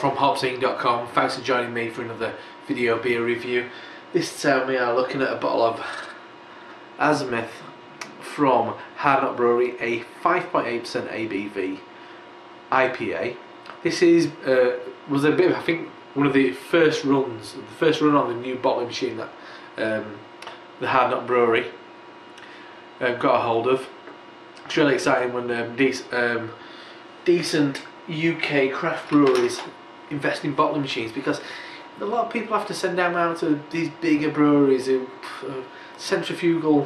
from HopZine.com. Thanks for joining me for another video beer review. This time we are looking at a bottle of Azimuth from Hardknott Brewery, a 5.8% ABV IPA. This was a bit of, I think, one of the first runs, the first run on the new bottling machine that the Hardknott Brewery got a hold of. It's really exciting when decent UK craft breweries invest in bottling machines, because a lot of people have to send them out to these bigger breweries who centrifugal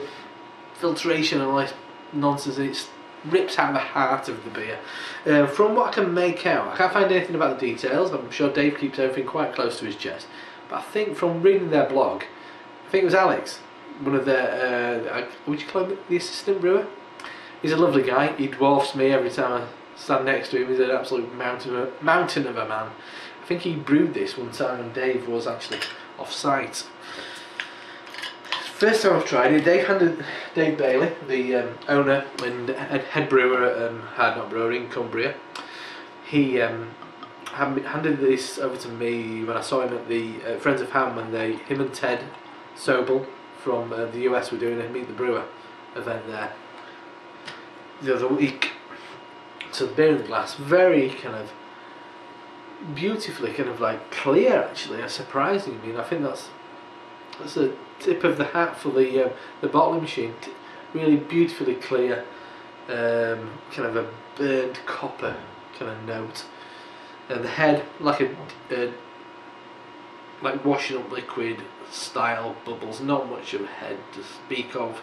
filtration and all this nonsense. It rips out the heart of the beer. From what I can make out, I can't find anything about the details. I'm sure Dave keeps everything quite close to his chest, but I think from reading their blog, I think it was Alex, one of their would you call him the assistant brewer? He's a lovely guy. He dwarfs me every time I stand next to him. He's an absolute mountain of a man. I think he brewed this one time and Dave was actually off site. First time I've tried it, Dave Bailey, the owner and head brewer at Hardknott Brewery in Cumbria, he handed this over to me when I saw him at the Friends of Ham when him and Ted Sobel from the US were doing a Meet the Brewer event there the other week. So the beer in the glass, very kind of beautifully kind of like clear, actually, surprising. I mean, I think that's a tip of the hat for the bottling machine. Really beautifully clear, kind of a burnt copper kind of note, and the head like like washing up liquid style bubbles. Not much of a head to speak of.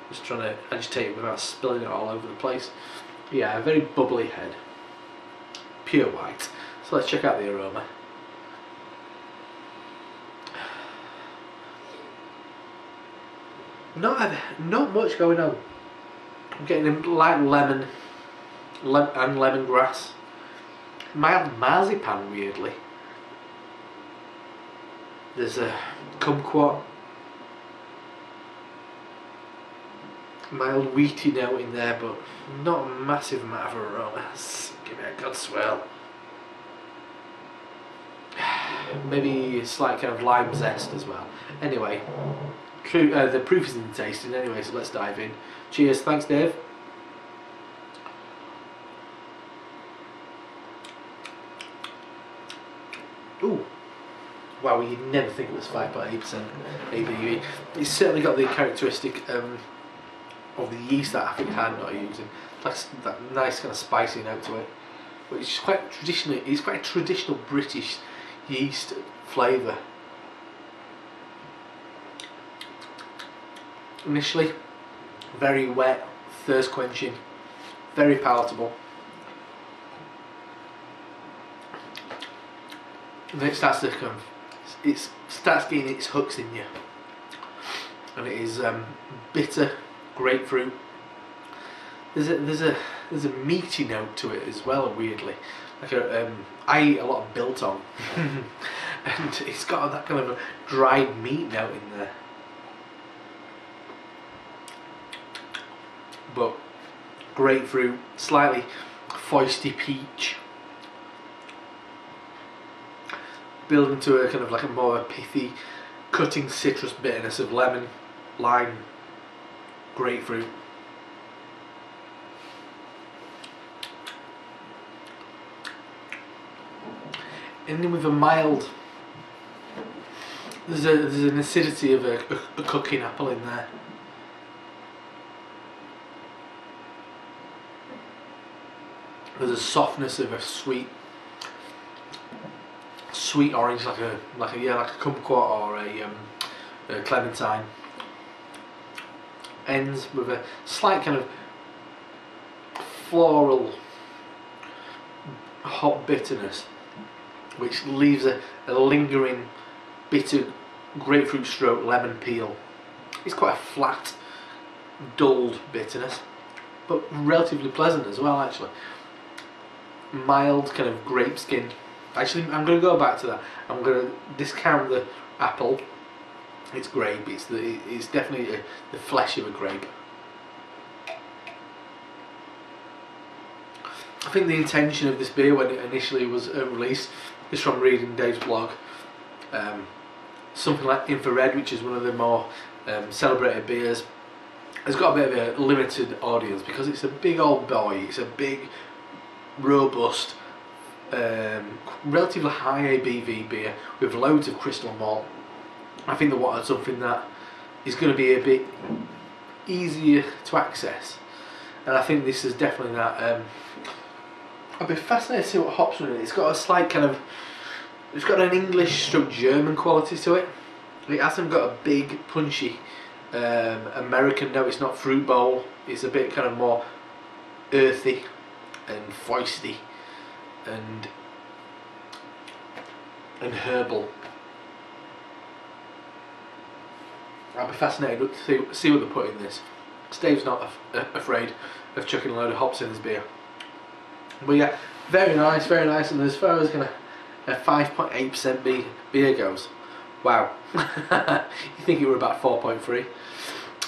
Just trying to agitate it without spilling it all over the place. Yeah, a very bubbly head, pure white. So let's check out the aroma. Not much going on. I'm getting a light lemon and lemongrass, mild marzipan weirdly. There's a kumquat, mild wheaty note in there, but not a massive amount of aroma. Give it a good swirl. Maybe a slight kind of lime zest as well. Anyway, the proof is in the tasting anyway, so let's dive in. Cheers. Thanks, Dave. Ooh. Wow, you'd never think it was 5.8% ABV. It's certainly got the characteristic of the yeast that I think Hardknott are using. Like that nice kind of spicy note to it, which is quite traditionally. It's quite a traditional British yeast flavour. Initially, very wet, thirst quenching, very palatable. And then it starts to come. It starts getting its hooks in you, and it is bitter grapefruit. There's a meaty note to it as well, weirdly. Like I eat a lot of biltong, and it's got that kind of a dried meat note in there. But grapefruit, slightly foisty peach, build into a kind of like a more pithy, cutting citrus bitterness of lemon, lime, grapefruit. Ending with a mild, there's an acidity of a cooking apple in there. There's a softness of a sweet orange, like a kumquat or a clementine. Ends with a slight kind of floral hot bitterness, which leaves a lingering bitter grapefruit stroke lemon peel. It's quite a flat, dulled bitterness, but relatively pleasant as well, actually. Mild kind of grape skin. Actually, I'm going to go back to that. I'm going to discount the apple. It's grape. It's definitely the flesh of a grape. I think the intention of this beer when it initially was released just from reading Dave's blog. Something like Infrared, which is one of the more celebrated beers, has got a bit of a limited audience because it's a big old boy. It's a big, robust, relatively high ABV beer with loads of crystal malt. I think they wanted something that is going to be a bit easier to access, and I think this is definitely that. I'd be fascinated to see what hops are in it. It's got a slight kind of, it's got an English/German quality to it. It hasn't got a big punchy American note. It's not fruit bowl. It's a bit kind of more earthy and foisty and herbal. I'll be fascinated to see what they put in this. Dave's not afraid of chucking a load of hops in his beer. But yeah, very nice, very nice. And as far as kind of a 5.8% beer goes, wow. You think it were about 4.3.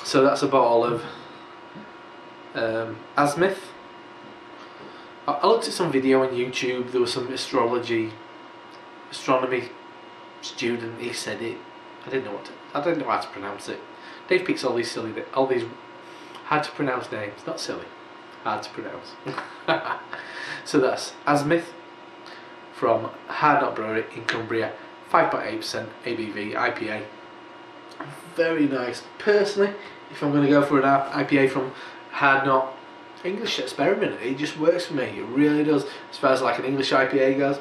So that's a bottle of Azimuth. I looked at some video on YouTube. There was some astronomy student. He said it. I didn't know how to pronounce it. Dave picks all these hard to pronounce names. Not silly, hard to pronounce. So that's Azimuth from Hardknott Brewery in Cumbria, 5.8% ABV IPA. Very nice. Personally, if I'm going to go for an IPA from Hardknott, English experiment, it just works for me. It really does. As far as like an English IPA goes,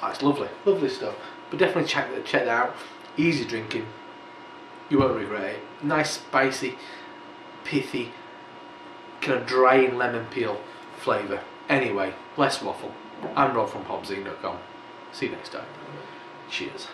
oh, it's lovely, lovely stuff. But definitely check that out. Easy drinking. You won't regret it. Nice, spicy, pithy, kind of drying lemon peel flavour. Anyway, less waffle. I'm Rob from HopZine.com. See you next time. Cheers.